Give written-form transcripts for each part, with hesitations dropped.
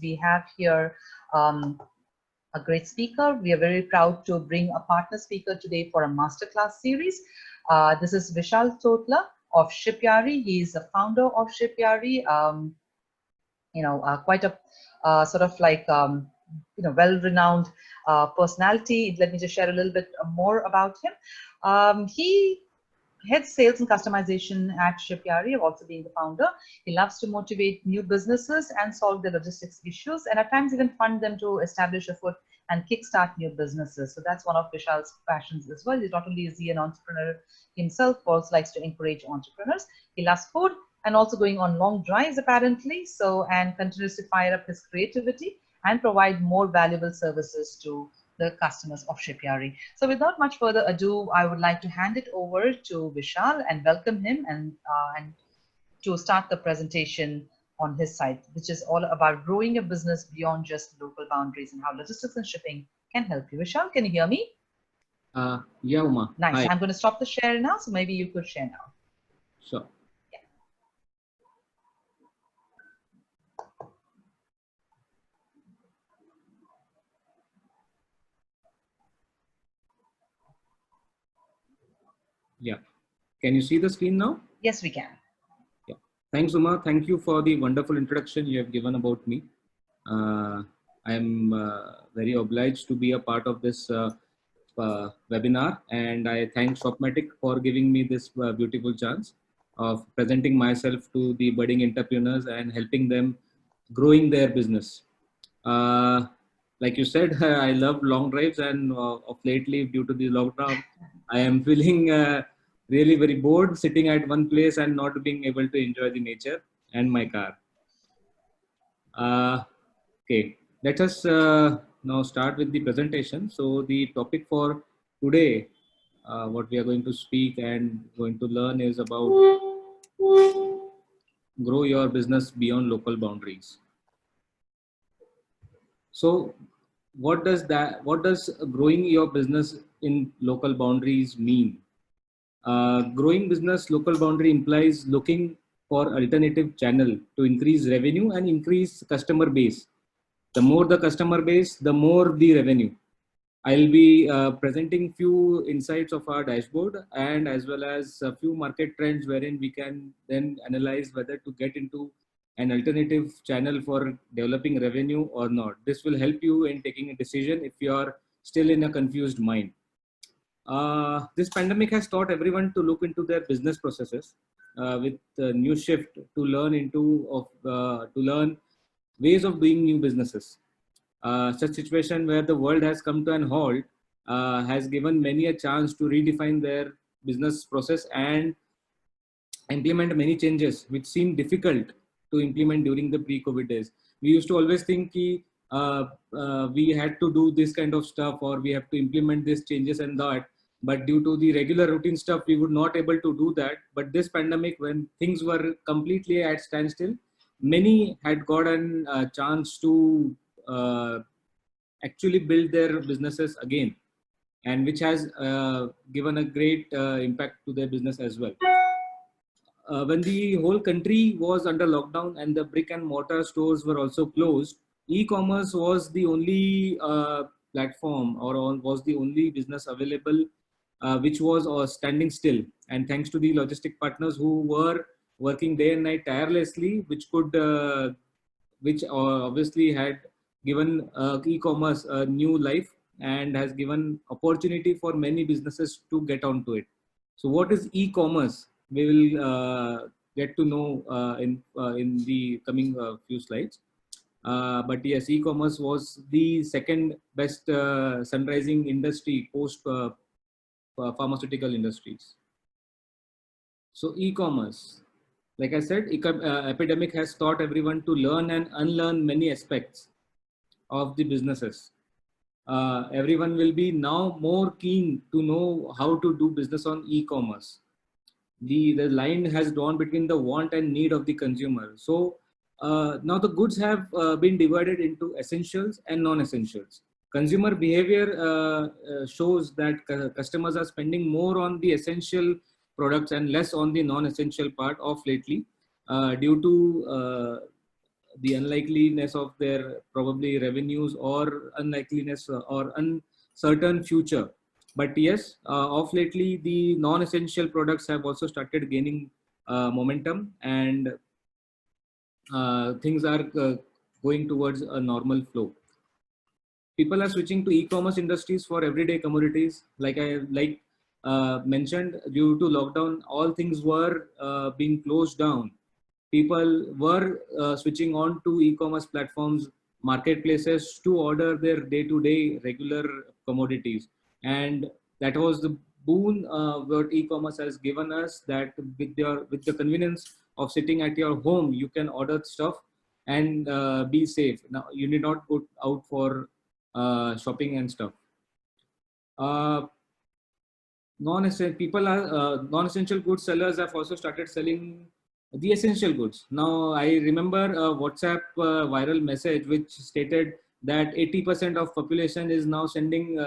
we have here a great speaker. We are very proud to bring a partner speaker today for a masterclass series. This is Vishal Totla of Shipyari. He is the founder of Shipyari. Quite a sort of like well-renowned personality. Let me just share a little bit more about him. He heads sales and customization at Shipyari, also being the founder. He loves to motivate new businesses and solve their logistics issues, and at times even fund them to establish a foot and kickstart new businesses. So that's one of Vishal's passions as well. Not only is he an entrepreneur himself, also likes to encourage entrepreneurs. He loves food and also going on long drives apparently. So, and continues to fire up his creativity and provide more valuable services to the customers of Shipyari. So without much further ado, I would like to hand it over to Vishal and welcome him and to start the presentation on his side, which is all about growing a business beyond just local boundaries and how logistics and shipping can help you. Vishal, can you hear me? Yeah, Uma. Nice. Hi. I'm going to stop the share now, so maybe you could share now. Sure. Yeah. Can you see the screen now? Yes, we can. Yeah. Thanks, Uma. Thank you for the wonderful introduction you have given about me. I am very obliged to be a part of this webinar, and I thank Shopmatic for giving me this beautiful chance of presenting myself to the budding entrepreneurs and helping them growing their business. Like you said, I love long drives, and of lately, due to the lockdown, I am feeling really very bored sitting at one place and not being able to enjoy the nature and my car. Okay, let us now start with the presentation. So the topic for today, what we are going to speak and going to learn is about grow your business beyond local boundaries. So what does growing your business in local boundaries mean? Growing business local boundary implies looking for alternative channel to increase revenue and increase customer base. The more the customer base, the more the revenue. I'll be presenting few insights of our dashboard and as well as a few market trends wherein we can then analyze whether to get into an alternative channel for developing revenue or not. This will help you in taking a decision if you are still in a confused mind. This pandemic has taught everyone to look into their business processes with a new shift to learn ways of doing new businesses. Such situation where the world has come to an halt has given many a chance to redefine their business process and implement many changes which seem difficult to implement during the pre-COVID days. We used to always think we had to do this kind of stuff or we have to implement these changes and that, but due to the regular routine stuff, we would not able to do that. But this pandemic, when things were completely at standstill, many had gotten a chance to actually build their businesses again, and which has given a great impact to their business as well. When the whole country was under lockdown and the brick and mortar stores were also closed, e-commerce was the only platform or was the only business available which was standing still. And thanks to the logistic partners who were working day and night tirelessly, which obviously had given e-commerce a new life and has given opportunity for many businesses to get onto it. So what is e-commerce? We will get to know in the coming few slides. But yes, e-commerce was the second best sunrising industry post pharmaceutical industries. So e-commerce, like I said, epidemic has taught everyone to learn and unlearn many aspects of the businesses. Everyone will be now more keen to know how to do business on e-commerce. The line has drawn between the want and need of the consumer. So now the goods have been divided into essentials and non-essentials. Consumer behavior shows that customers are spending more on the essential products and less on the non-essential part of lately due to the unlikeliness of their probably revenues or unlikeliness or uncertain future. But yes, of lately, the non-essential products have also started gaining momentum, and things are going towards a normal flow. People are switching to e-commerce industries for everyday commodities. Like I mentioned, due to lockdown, all things were being closed down. People were switching on to e-commerce platforms, marketplaces to order their day-to-day regular commodities, and that was the boon what e-commerce has given us. That with the convenience of sitting at your home, you can order stuff and be safe. Now you need not go out for shopping and stuff. Uh, non-essential goods sellers have also started selling the essential goods. Now I remember a WhatsApp viral message which stated that 80% of population is now selling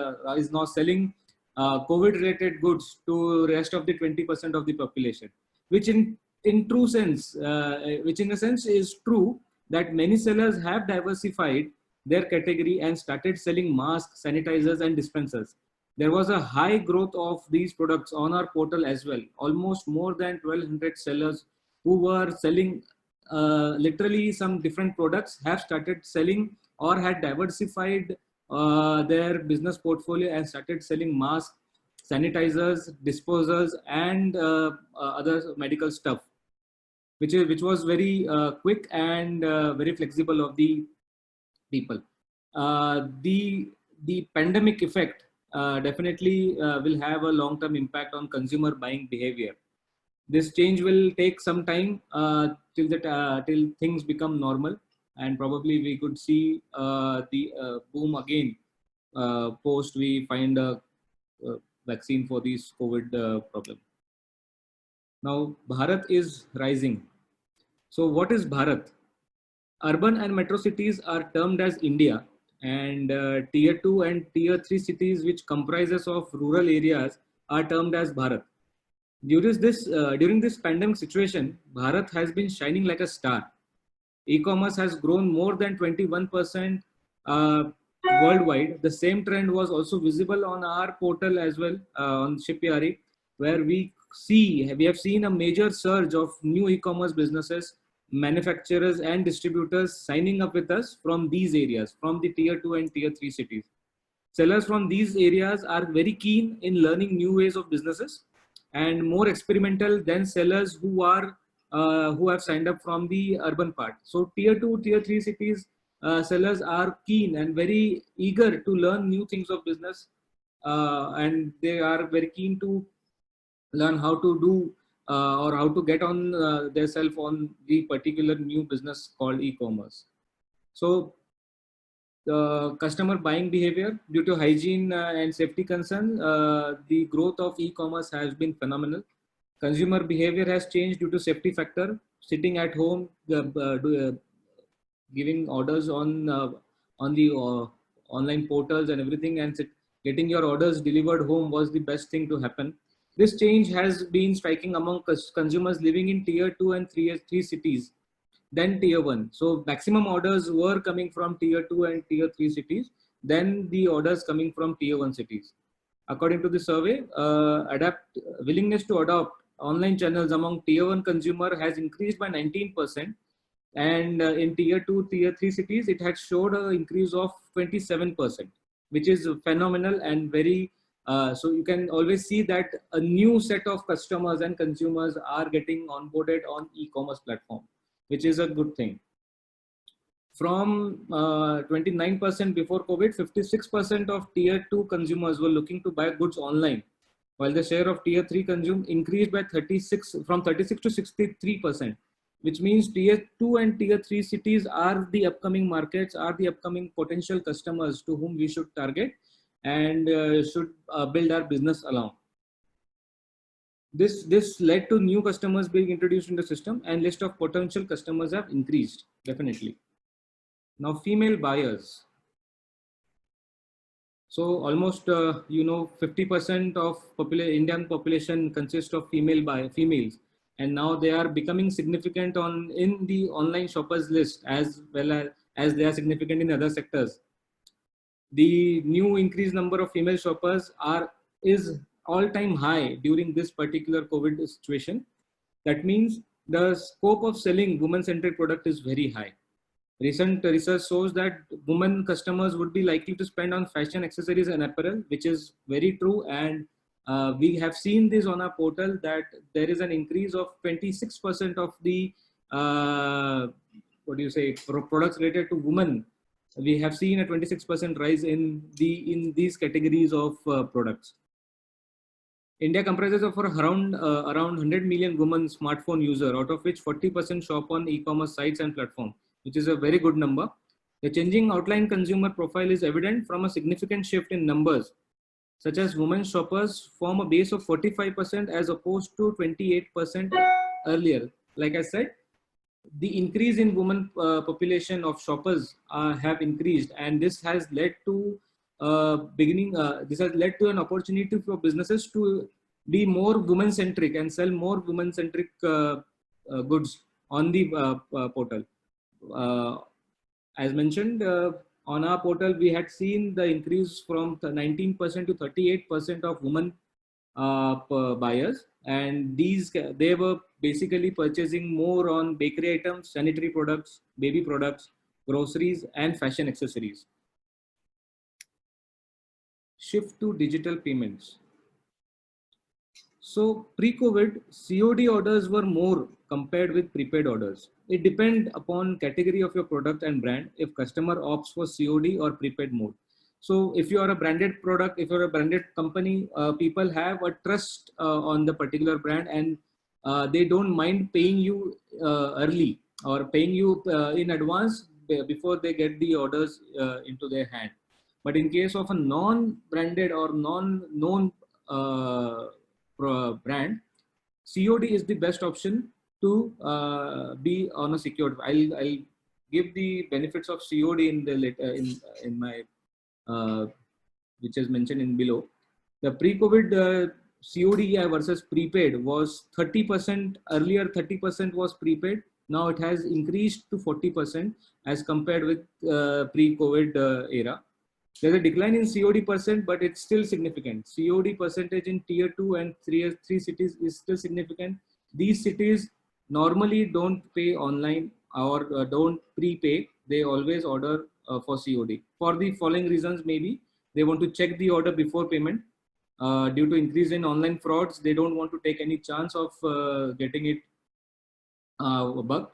COVID related goods to rest of the 20% of the population, which in true sense, which in a sense is true, that many sellers have diversified their category and started selling masks, sanitizers and dispensers. There was a high growth of these products on our portal as well. Almost more than 1,200 sellers who were selling literally some different products have started selling or had diversified their business portfolio and started selling masks, sanitizers, disposers, and other medical stuff, which was very quick and very flexible of the people. The pandemic effect definitely will have a long-term impact on consumer buying behavior. This change will take some time till things become normal, and probably we could see the boom again post we find a vaccine for this COVID problem. Now Bharat is rising. So what is Bharat? Urban and metro cities are termed as India, and tier 2 and tier 3 cities, which comprises of rural areas, are termed as Bharat. During this pandemic situation, Bharat has been shining like a star. E-commerce has grown more than 21% worldwide. The same trend was also visible on our portal as well, on Shipyari, where we have seen a major surge of new e-commerce businesses, manufacturers and distributors signing up with us from these areas, from the tier 2 and tier 3 cities. Sellers from these areas are very keen in learning new ways of businesses and more experimental than sellers who have signed up from the urban part. So tier 2, tier 3 cities sellers are keen and very eager to learn new things of business, and they are very keen to learn how to do or how to get on themselves on the particular new business called e-commerce. So the customer buying behavior, due to hygiene and safety concerns, the growth of e-commerce has been phenomenal. Consumer behavior has changed due to safety factor. Sitting at home, giving orders on the online portals and everything, and getting your orders delivered home was the best thing to happen. This change has been striking among consumers living in tier 2 and 3 cities than tier 1. So maximum orders were coming from tier 2 and tier 3 cities than the orders coming from tier 1 cities. According to the survey, willingness to adopt online channels among tier 1 consumer has increased by 19%. And in tier 2, tier 3 cities, it had showed an increase of 27%, which is phenomenal and very, so you can always see that a new set of customers and consumers are getting onboarded on e-commerce platform, which is a good thing. From 29% before COVID, 56% of tier 2 consumers were looking to buy goods online, while the share of tier 3 consume increased by 36 to 63%, which means tier 2 and tier 3 cities are the upcoming markets, are the upcoming potential customers to whom we should target and should build our business along. This led to new customers being introduced in the system, and list of potential customers have increased, definitely. Now, female buyers. So almost 50% of Indian population consists of females, and now they are becoming significant in the online shoppers list as well as they are significant in other sectors. The new increased number of female shoppers is all-time high during this particular COVID situation. That means the scope of selling women-centric product is very high. Recent research shows that women customers would be likely to spend on fashion, accessories, and apparel, which is very true. And we have seen this on our portal that there is an increase of 26% of the products related to women. We have seen a 26% rise in these categories of products. India comprises of around 100 million women smartphone user, out of which 40% shop on e-commerce sites and platforms, which is a very good number. The changing outline consumer profile is evident from a significant shift in numbers, such as women shoppers form a base of 45% as opposed to 28% earlier. Like I said, the increase in women population of shoppers have increased, and this has led to this has led to an opportunity for businesses to be more women centric and sell more women centric goods on the portal. As mentioned, on our portal, we had seen the increase from 19% to 38% of women buyers, and they were basically purchasing more on bakery items, sanitary products, baby products, groceries, and fashion accessories. Shift to digital payments. So pre-COVID, COD orders were more compared with prepaid orders. It depends upon category of your product and brand if customer opts for COD or prepaid mode. So if you are a branded product, if you're a branded company, people have a trust on the particular brand, and they don't mind paying you early or paying you in advance before they get the orders into their hand. But in case of a non-branded or non-known brand, COD is the best option to be on a secured. I'll give the benefits of COD in the in my which is mentioned in below. The pre-COVID COD versus prepaid was 30%. Earlier 30% was prepaid. Now it has increased to 40% as compared with pre-COVID era. There's a decline in COD percent, but it's still significant. COD percentage in tier 2 and 3 cities is still significant. These cities normally don't pay online or don't prepay. They always order for COD. For the following reasons, maybe they want to check the order before payment. Due to increase in online frauds, they don't want to take any chance of getting it bugged.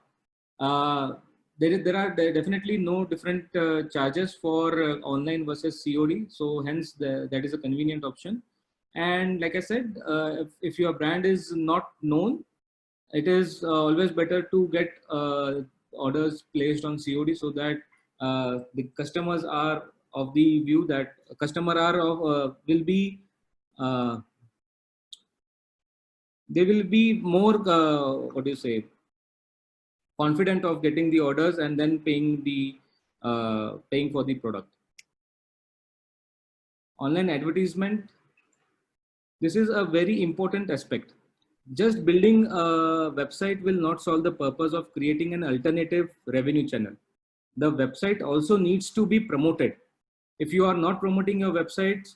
There are definitely no different charges for online versus COD. So hence that is a convenient option. And like I said, if your brand is not known, it is always better to get orders placed on COD so that the customers are of the view that customer are of will be they will be more confident of getting the orders and then paying for the product. Online advertisement. This is a very important aspect. Just building a website will not solve the purpose of creating an alternative revenue channel. The website also needs to be promoted. If you are not promoting your websites,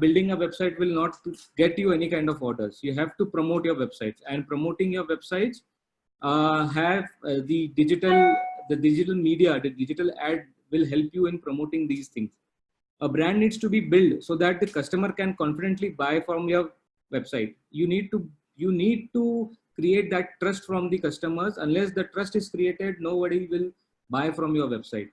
building a website will not get you any kind of orders. You have to promote your websites, and promoting your websites have the digital media, the digital ad will help you in promoting these things. A brand needs to be built so that the customer can confidently buy from your website. You need to create that trust from the customers. Unless the trust is created, nobody will buy from your website.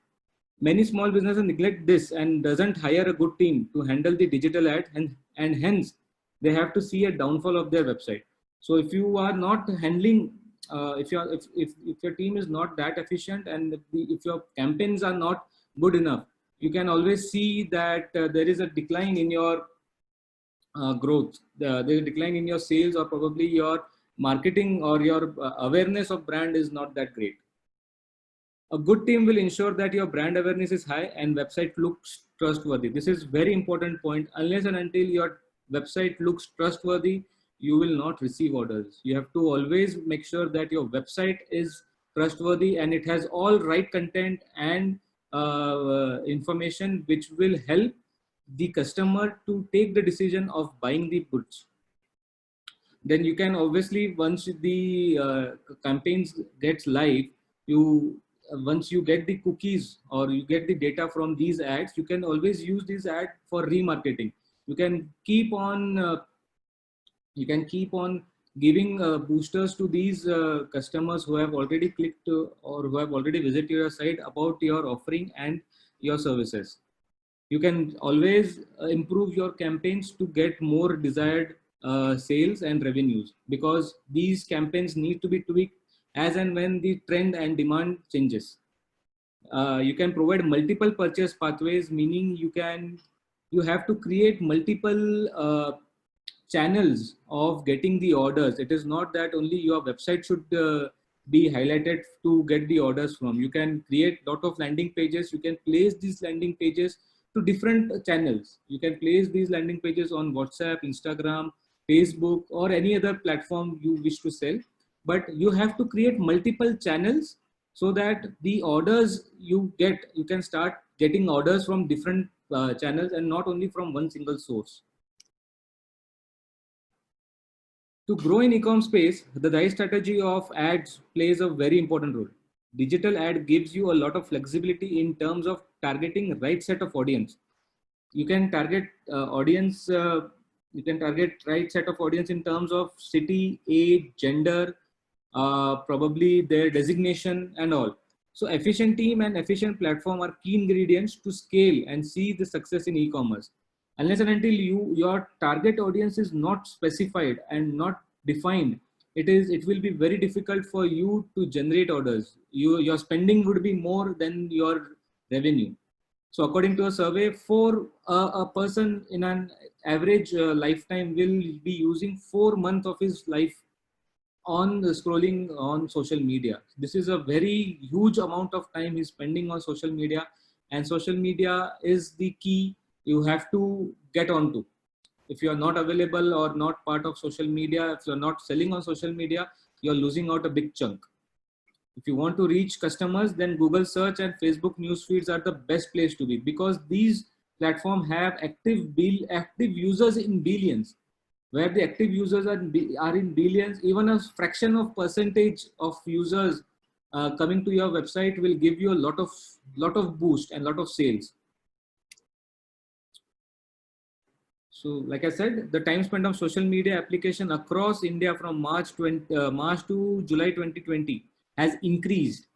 Many small businesses neglect this and doesn't hire a good team to handle the digital ad, and hence they have to see a downfall of their website. So if you are not handling if your team is not that efficient, and if your campaigns are not good enough, you can always see that there is a decline in your growth. There is a decline in your sales, or probably your marketing or your awareness of brand is not that great. A good team will ensure that your brand awareness is high and website looks trustworthy. This is very important point. Unless and until your website looks trustworthy, you will not receive orders. You have to always make sure that your website is trustworthy and it has all right content and information which will help the customer to take the decision of buying the goods. Then you can obviously, once the campaigns gets live, you once you get the cookies or you get the data from these ads, you can always use this ad for remarketing. You can keep on giving boosters to these customers who have already clicked or who have already visited your site about your offering and your services. You can always improve your campaigns to get more desired sales and revenues, because these campaigns need to be tweaked as and when the trend and demand changes. You can provide multiple purchase pathways, meaning you have to create multiple channels of getting the orders. It is not that only your website should be highlighted to get the orders from. You can create a lot of landing pages. You can place these landing pages to different channels. You can place these landing pages on WhatsApp, Instagram, Facebook, or any other platform you wish to sell. But you have to create multiple channels so that the orders you get, you can start getting orders from different channels and not only from one single source. To grow in e-com space, the right strategy of ads plays a very important role. Digital ad gives you a lot of flexibility in terms of targeting right set of audience. You can target you can target right set of audience in terms of city, age, gender, probably their designation and all. So efficient team and efficient platform are key ingredients to scale and see the success in e-commerce. Unless and until your target audience is not specified and not defined, it will be very difficult for you to generate orders. Your spending would be more than your revenue. So according to a survey, for a person in an average lifetime will be using 4 months of his life on the scrolling on social media. This is a very huge amount of time he's spending on social media, and social media is the key you have to get onto. If you are not available or not part of social media, if you're not selling on social media, you're losing out a big chunk. If you want to reach customers, then Google search and Facebook news feeds are the best place to be, because these platforms have active users in billions. Where the active users are in billions, even a fraction of percentage of users coming to your website will give you a lot of boost and lot of sales. So like I said, the time spent on social media application across India from March to July 2020 has increased.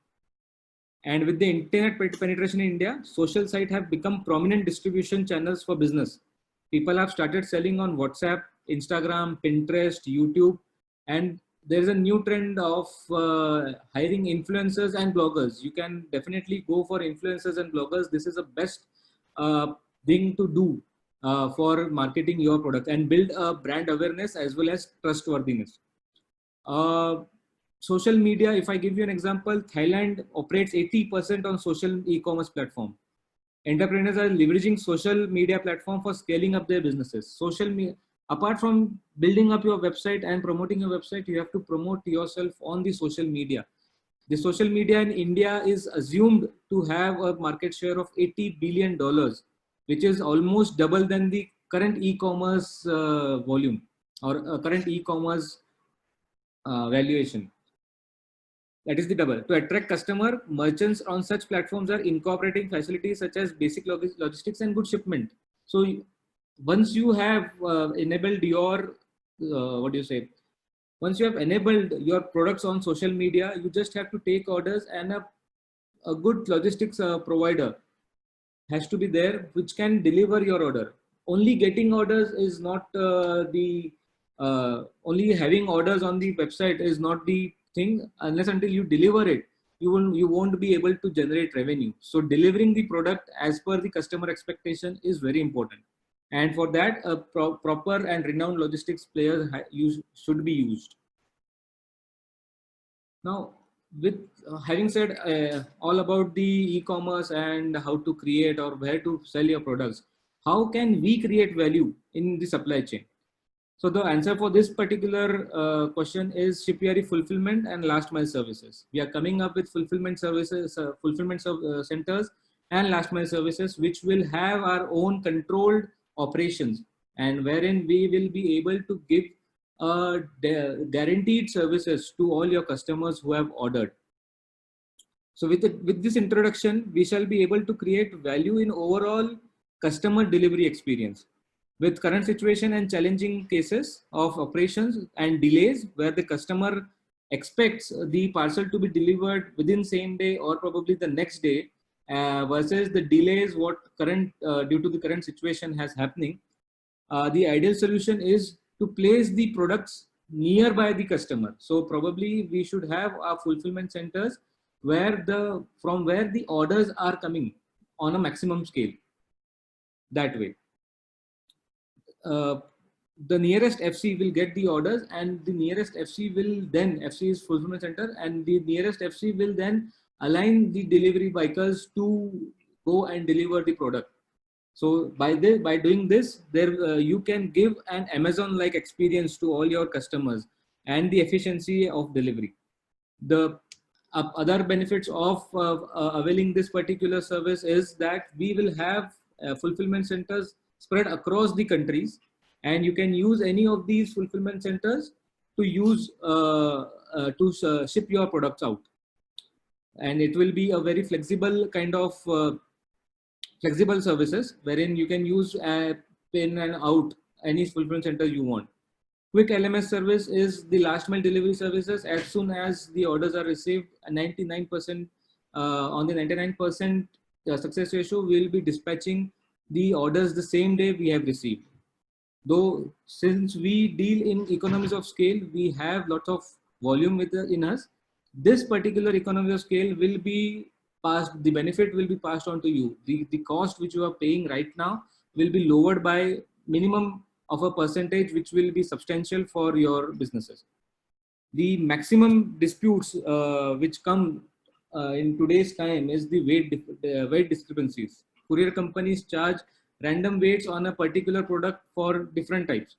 And with the internet penetration in India, social sites have become prominent distribution channels for business. People have started selling on WhatsApp, Instagram, Pinterest, YouTube, and there is a new trend of hiring influencers and bloggers. You can definitely go for influencers and bloggers. This is the best thing to do for marketing your product and build a brand awareness as well as trustworthiness. Social media, if I give you an example, Thailand operates 80% on social e-commerce platform. Entrepreneurs are leveraging social media platform for scaling up their businesses. Social media, apart from building up your website and promoting your website, you have to promote yourself on the social media. The social media in India is assumed to have a market share of $80 billion, which is almost double than the current e-commerce volume or current e-commerce valuation. That is the double. To attract customer, merchants on such platforms are incorporating facilities such as basic logistics and good shipment. So once you have enabled your, once you have enabled your products on social media, you just have to take orders, and a good logistics provider has to be there which can deliver your order. Only getting orders is not only having orders on the website is not the thing. Unless until you deliver it, you won't be able to generate revenue. So delivering the product as per the customer expectation is very important, and for that a proper and renowned logistics players should be used. Now, with having said all about the e-commerce and how to create or where to sell your products, how can we create value in the supply chain? So the answer for this particular question is Shipyard fulfillment and last mile services. We are coming up with fulfillment services, centers and last mile services, which will have our own controlled operations, and wherein we will be able to give guaranteed services to all your customers who have ordered. So with this introduction, we shall be able to create value in overall customer delivery experience. With current situation and challenging cases of operations and delays where the customer expects the parcel to be delivered within same day or probably the next day, versus the delays what current due to the current situation has happening, the ideal solution is to place the products nearby the customer. So probably we should have our fulfillment centers from where the orders are coming on a maximum scale. That way, the nearest FC will get the orders, and the nearest FC will then, FC is fulfillment center, and the nearest FC will then align the delivery bikers to go and deliver the product. So by doing this, you can give an Amazon-like experience to all your customers and the efficiency of delivery. The other benefits of availing this particular service is that we will have fulfillment centers spread across the countries, and you can use any of these fulfillment centers to ship your products out. And it will be a very flexible kind of flexible services wherein you can use in and out any fulfillment center you want. Quick LMS service is the last mile delivery services. As soon as the orders are received, 99% on the 99% success ratio, we will be dispatching the orders the same day we have received. Though since we deal in economies of scale, we have lots of volume in us. This particular economy of scale will be passed, the benefit will be passed on to you. The cost which you are paying right now will be lowered by minimum of a percentage, which will be substantial for your businesses. The maximum disputes which come in today's time is the weight discrepancies. Courier companies charge random weights on a particular product for different types.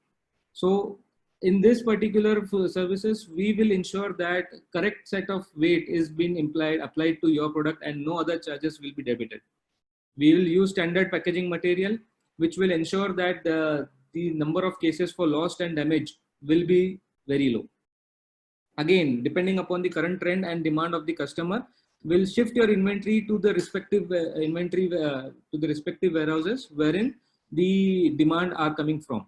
So in this particular services, we will ensure that correct set of weight is being applied to your product, and no other charges will be debited. We will use standard packaging material, which will ensure that the number of cases for loss and damage will be very low. Again, depending upon the current trend and demand of the customer, will shift your inventory to the respective warehouses wherein the demand are coming from.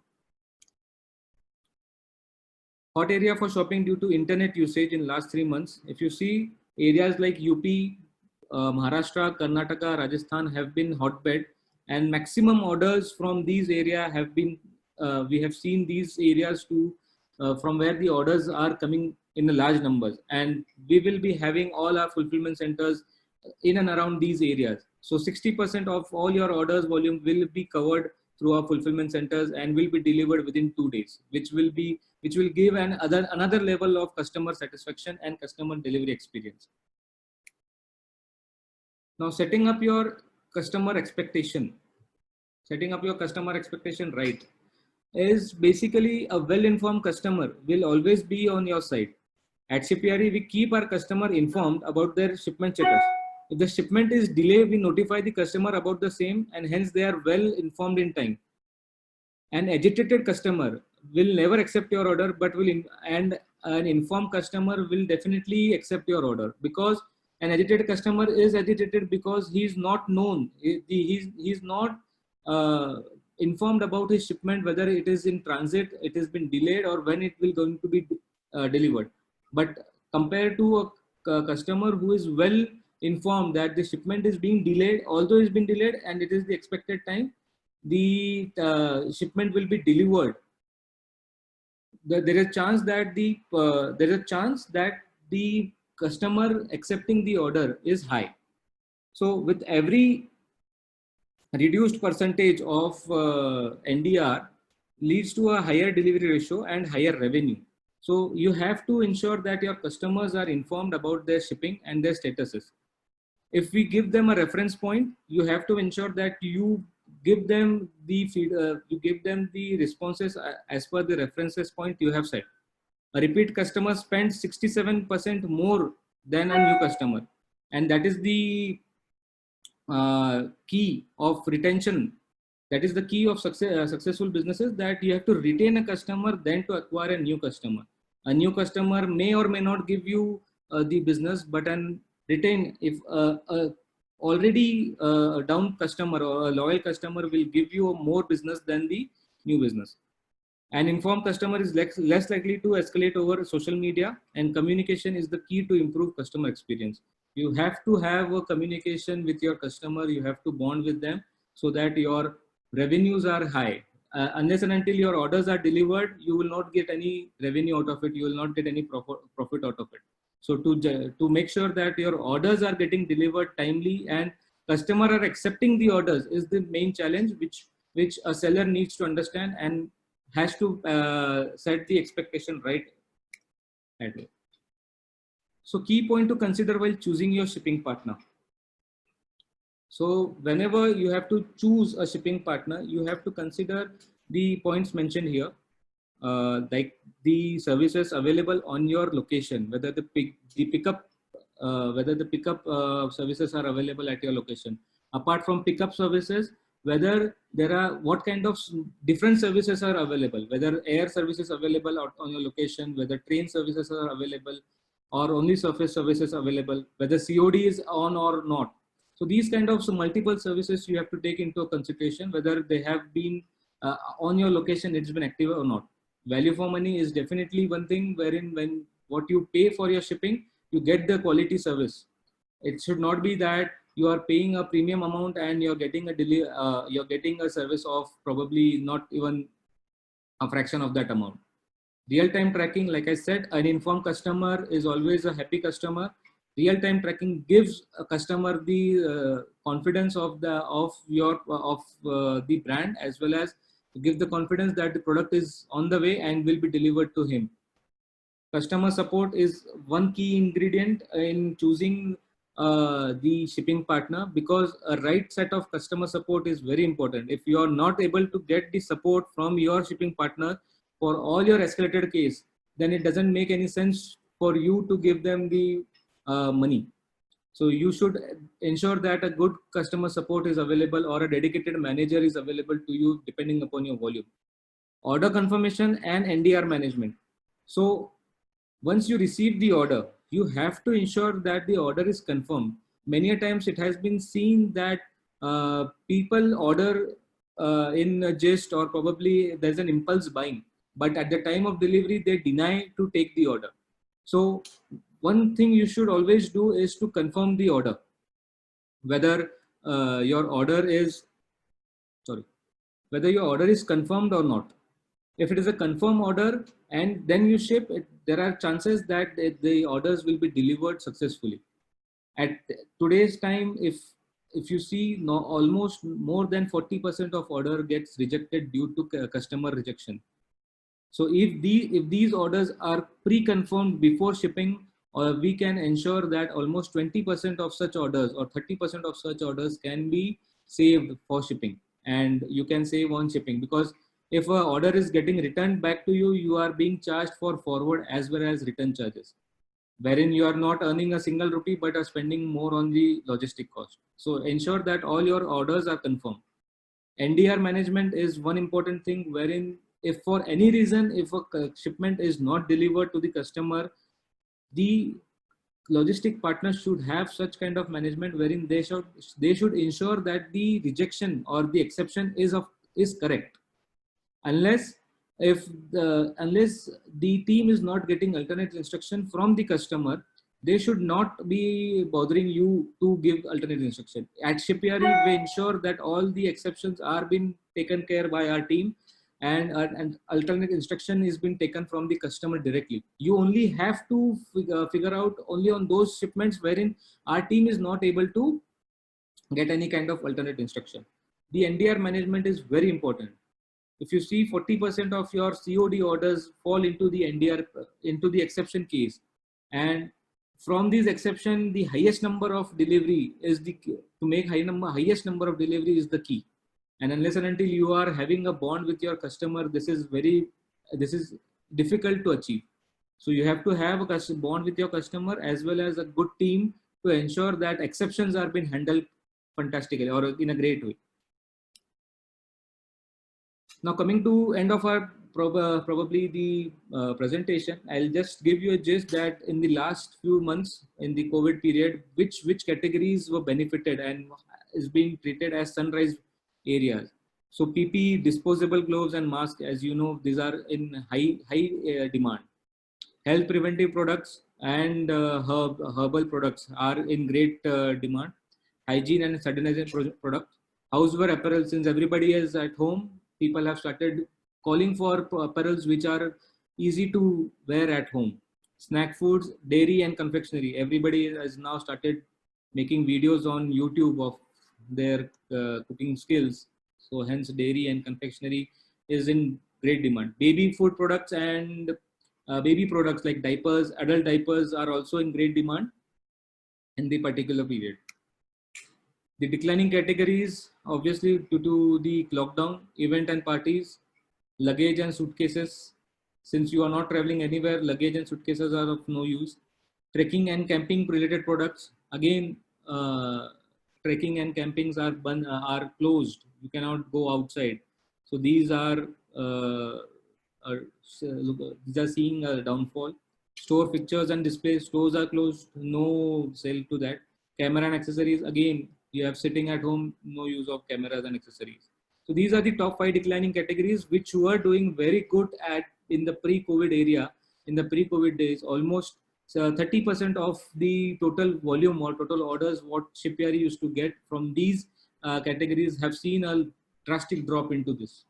Hot area for shopping due to internet usage in last 3 months. If you see, areas like UP, Maharashtra, Karnataka, Rajasthan have been hotbed, and maximum orders from these areas have been, we have seen these areas from where the orders are coming in a large numbers, and we will be having all our fulfillment centers in and around these areas. So 60% of all your orders volume will be covered through our fulfillment centers and will be delivered within 2 days, which will give another level of customer satisfaction and customer delivery experience. Now, setting up your customer expectation right is basically a well-informed customer will always be on your side. At Shipyard, we keep our customer informed about their shipment status. If the shipment is delayed, we notify the customer about the same, and hence they are well informed in time. An agitated customer will never accept your order, but an informed customer will definitely accept your order, because an agitated customer is agitated because he is not known. He's not informed about his shipment, whether it is in transit, it has been delayed, or when it will going to be delivered. But compared to a customer who is well informed that the shipment is being delayed, although it's been delayed and it is the expected time, the shipment will be delivered. There is a chance that the customer accepting the order is high. So with every reduced percentage of NDR leads to a higher delivery ratio and higher revenue. So you have to ensure that your customers are informed about their shipping and their statuses. If we give them a reference point, you have to ensure that you give them the you give them the responses as per the references point you have set. A repeat customer spends 67% more than a new customer, and that is the key of retention. That is the key of successful businesses, that you have to retain a customer then to acquire a new customer. A new customer may or may not give you the business, but an retain, if already a down customer or a loyal customer will give you more business than the new business. An informed customer is less likely to escalate over social media, and communication is the key to improve customer experience. You have to have a communication with your customer. You have to bond with them so that your revenues are high. Unless and until your orders are delivered, you will not get any revenue out of it. You will not get any profit out of it. So to make sure that your orders are getting delivered timely and customer are accepting the orders is the main challenge, which a seller needs to understand and has to set the expectation right at it. So key point to consider while choosing your shipping partner. So whenever you have to choose a shipping partner, you have to consider the points mentioned here, like the services available on your location, whether the pickup services are available at your location. Apart from pickup services, whether there are what kind of different services are available, whether air services available on your location, whether train services are available, or only surface services available, whether COD is on or not. So these kind of multiple services you have to take into consideration, whether they have been on your location, it's been active or not. Value for money is definitely one thing, wherein when what you pay for your shipping, you get the quality service. It should not be that you are paying a premium amount and you're getting a service of probably not even a fraction of that amount. Real-time tracking, like I said, an informed customer is always a happy customer. Real-time tracking gives a customer the confidence of the brand, as well as give the confidence that the product is on the way and will be delivered to him. Customer support is one key ingredient in choosing the shipping partner, because a right set of customer support is very important. If you are not able to get the support from your shipping partner for all your escalated case, then it doesn't make any sense for you to give them the money. So you should ensure that a good customer support is available, or a dedicated manager is available to you depending upon your volume. Order confirmation and NDR management. So once you receive the order, you have to ensure that the order is confirmed. Many a times it has been seen that people order in a gist, or probably there's an impulse buying, but at the time of delivery, they deny to take the order. So one thing you should always do is to confirm the order, whether your order is confirmed or not. If it is a confirmed order and then you ship it, there are chances that the orders will be delivered successfully. At today's time, if you see, almost more than 40% of order gets rejected due to customer rejection. So if these orders are pre-confirmed before shipping, we can ensure that almost 20% of such orders or 30% of such orders can be saved for shipping, and you can save on shipping, because if an order is getting returned back to you, you are being charged for forward as well as return charges, wherein you are not earning a single rupee but are spending more on the logistic cost. So ensure that all your orders are confirmed. NDR management is one important thing, wherein if for any reason, if a shipment is not delivered to the customer, the logistic partners should have such kind of management wherein they should ensure that the rejection or the exception is correct. Unless the team is not getting alternate instruction from the customer, they should not be bothering you to give alternate instruction. At Shipyari, we ensure that all the exceptions are being taken care by our team, and alternate instruction is being taken from the customer directly. You only have to figure out only on those shipments wherein our team is not able to get any kind of alternate instruction. The NDR management is very important. If you see, 40% of your COD orders fall into the NDR, into the exception case. And from these exception, the highest number of delivery is to make highest number of delivery is the key. And unless and until you are having a bond with your customer, this is difficult to achieve. So you have to have a bond with your customer as well as a good team to ensure that exceptions are being handled fantastically or in a great way. Now coming to end of our probably the presentation, I'll just give you a gist that in the last few months in the COVID period, which categories were benefited and is being treated as sunrise areas. So PPE, disposable gloves and masks, as you know, these are in high demand. Health preventive products and herbal products are in great demand. Hygiene and sanitization products. Houseware apparel, since everybody is at home, people have started calling for apparels which are easy to wear at home. Snack foods, dairy and confectionery. Everybody has now started making videos on YouTube of their cooking skills. So hence dairy and confectionery is in great demand. Baby food products and baby products like diapers, adult diapers are also in great demand in the particular period. The declining categories, obviously due to the lockdown, event and parties, luggage and suitcases. Since you are not traveling anywhere, luggage and suitcases are of no use. Trekking and camping related products, again, trekking and campings are closed. You cannot go outside. So these are these are seeing a downfall. Store fixtures and display stores are closed. No sale to that. Camera and accessories, again, you have sitting at home, no use of cameras and accessories. So these are the top 5 declining categories which were doing very good at in the pre-COVID area. In the pre-COVID days, almost 30% of the total volume or total orders what Shipyari used to get from these categories have seen a drastic drop into this.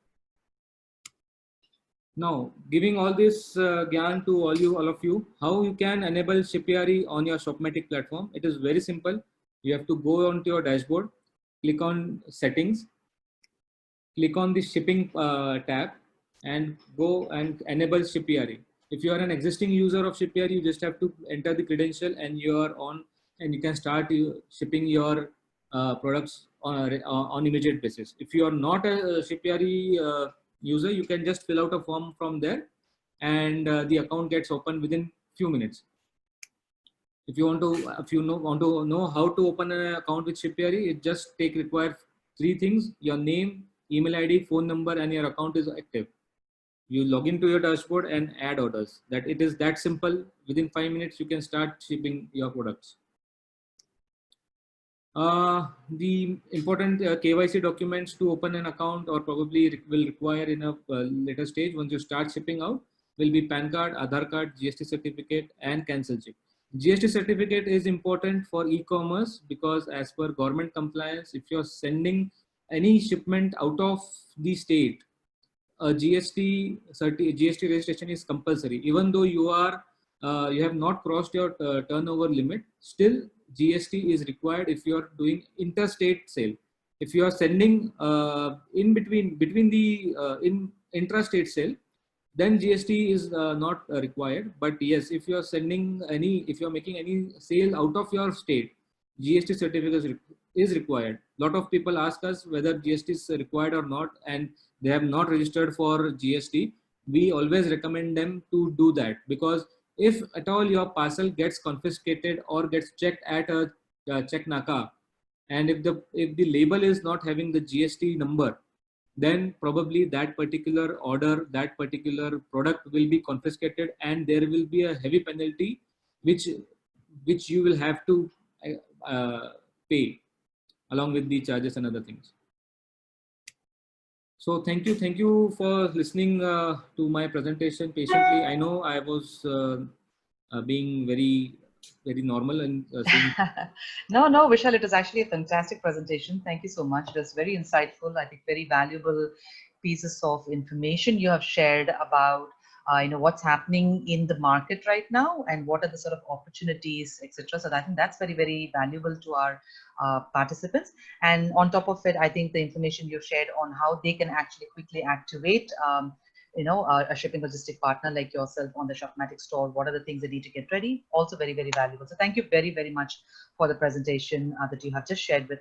Now, giving all this gyan to all of you, how you can enable Shipyari on your Shopmatic platform. It is very simple. You have to go onto your dashboard, click on settings, click on the shipping tab and go and enable Shipyari. If you are an existing user of Shipyari, you just have to enter the credential and you are on and you can start shipping your products on immediate basis. If you are not a Shipyari user, you can just fill out a form from there and the account gets opened within few minutes. If you want to know how to open an account with Shipyari, it just require 3 things: your name, email ID, phone number, and your account is active. You log into your dashboard and add orders. That it is that simple. Within 5 minutes, you can start shipping your products. The important KYC documents to open an account or probably will require in a later stage once you start shipping out will be PAN card, Aadhaar card, GST certificate, and cancel check. GST certificate is important for e-commerce because as per government compliance, if you're sending any shipment out of the state, a GST registration is compulsory. Even though you have not crossed your turnover limit, still GST is required if you are doing interstate sale. If you are sending in between the intrastate sale, then GST is not required. But yes, if you are if you are making any sale out of your state, GST certificate is required. A lot of people ask us whether GST is required or not, and they have not registered for GST. We always recommend them to do that, because if at all your parcel gets confiscated or gets checked at a check naka, and if the label is not having the GST number, then probably that particular order, that particular product will be confiscated, and there will be a heavy penalty which you will have to pay along with the charges and other things. So thank you for listening to my presentation patiently. I know I was being very normal and saying No, Vishal, it was actually a fantastic presentation. Thank you so much. It was very insightful. I think very valuable pieces of information you have shared about what's happening in the market right now and what are the sort of opportunities, etc. So I think that's very, very valuable to our participants. And on top of it, I think the information you shared on how they can actually quickly activate a shipping logistic partner like yourself on the Shopmatic store. What are the things they need to get ready? Also very, very valuable. So thank you very, very much for the presentation that you have just shared with